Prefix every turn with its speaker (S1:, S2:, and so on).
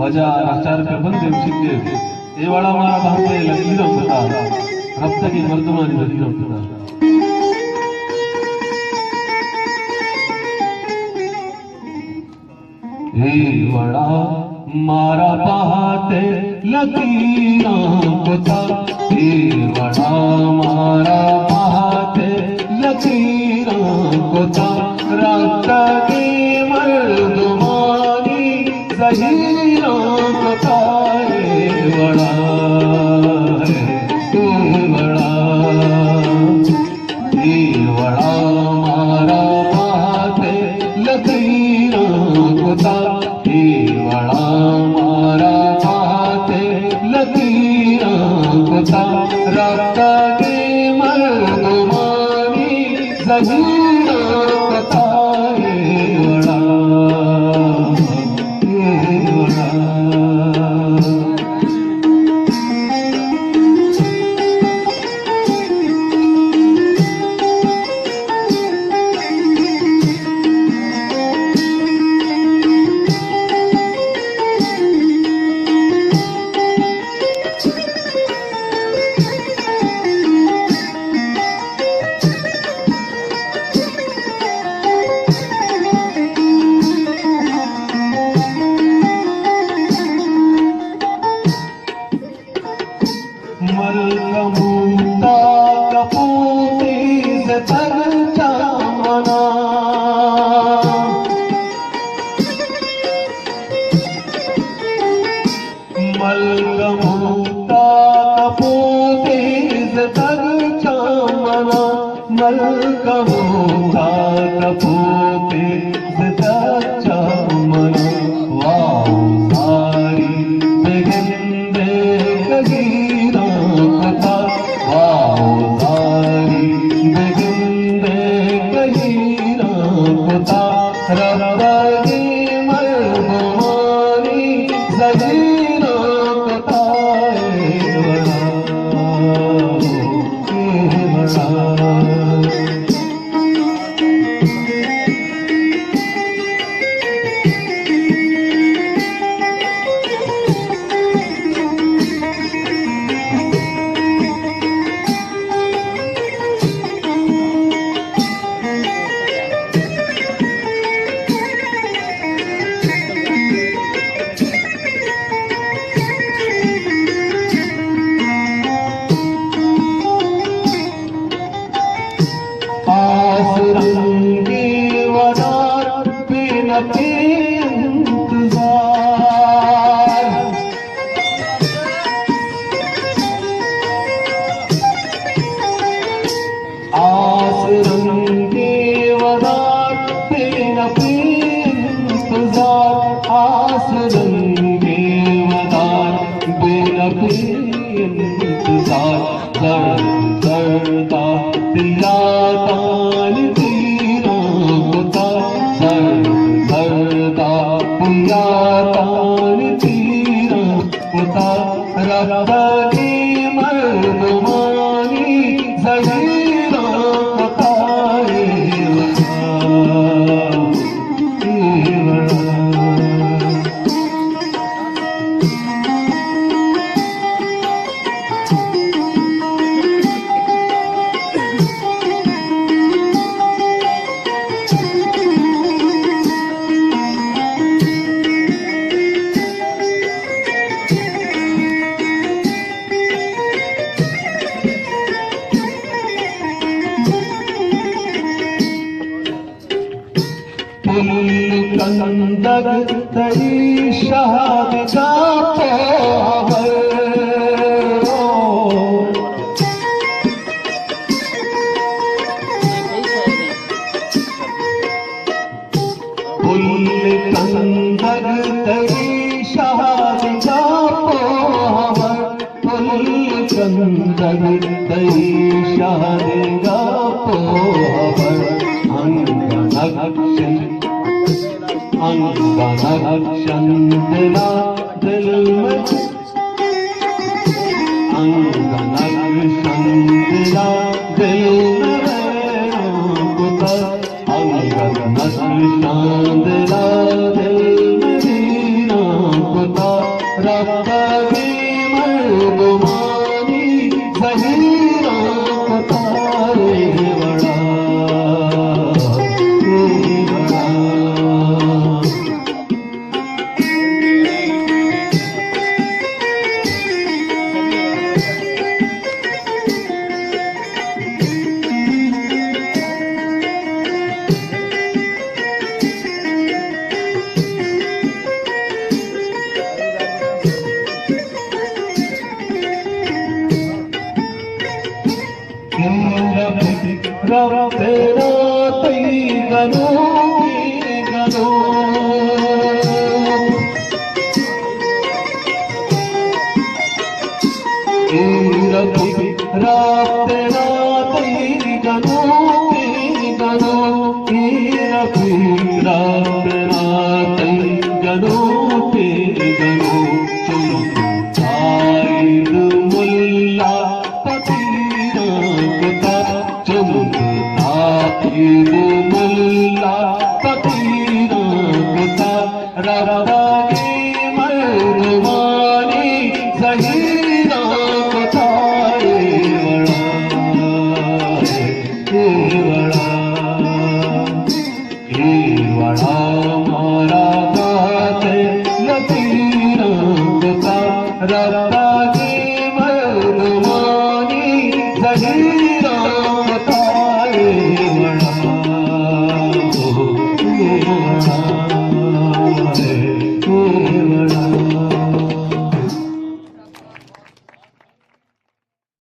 S1: राजा आचार्य प्रबंध शिंदे ये वाला हमारा भाग में लगी रहता रब तक वर्तमान लगी रहता हे वड़ा मारा पाते लकीरों को था हे वड़ा मारा पाते लकीरों को था रात की मर्दमानी ज़हीरों को था हे वड़ा तू वड़ा हे वड़ा मारा पाते लकीरों को था हे वड़ा मारा पाते लकीरों को था रात की मर्दमानी ज़हीरों को था हे वड़ा मलकमूता कपूती से तग चामना मलकमूता कपूती से तग चामना मलकमूता कपूती से तग चामना वाह सारी बेगिंदे कगीरा रब्बी मर्दमानी ज़हीरों को था हे वड़ा रंगी वदार बिन के इंतजार आस रंगी वदार बिन के इंतजार आस रंगी वदार बिन के इंतजार दर्द दर्दा दिया रब्बी मर्दमानी ज़हीरों को था हे कंदक तई शहादता कंदक तई शहादता कंदक तई शहादता अंगनक्षंदना दिल में अंगनक्षंदना दिल में कुता अंगनक्षंदना दिल में कुता रब्बगी मर्दमानी ज़हीरा बताए बड़ा रब तेरा तई गनो गनो रब तेरा तई गनो गनो रब तेरा तई गनो गनो चलो आइद मुल्ला ईद मुल्ला फकीरा कुता रब्बगी मर्दमानी ज़हीरा कुताए बड़ा मारा गाते लकीरा कुता रब्बगी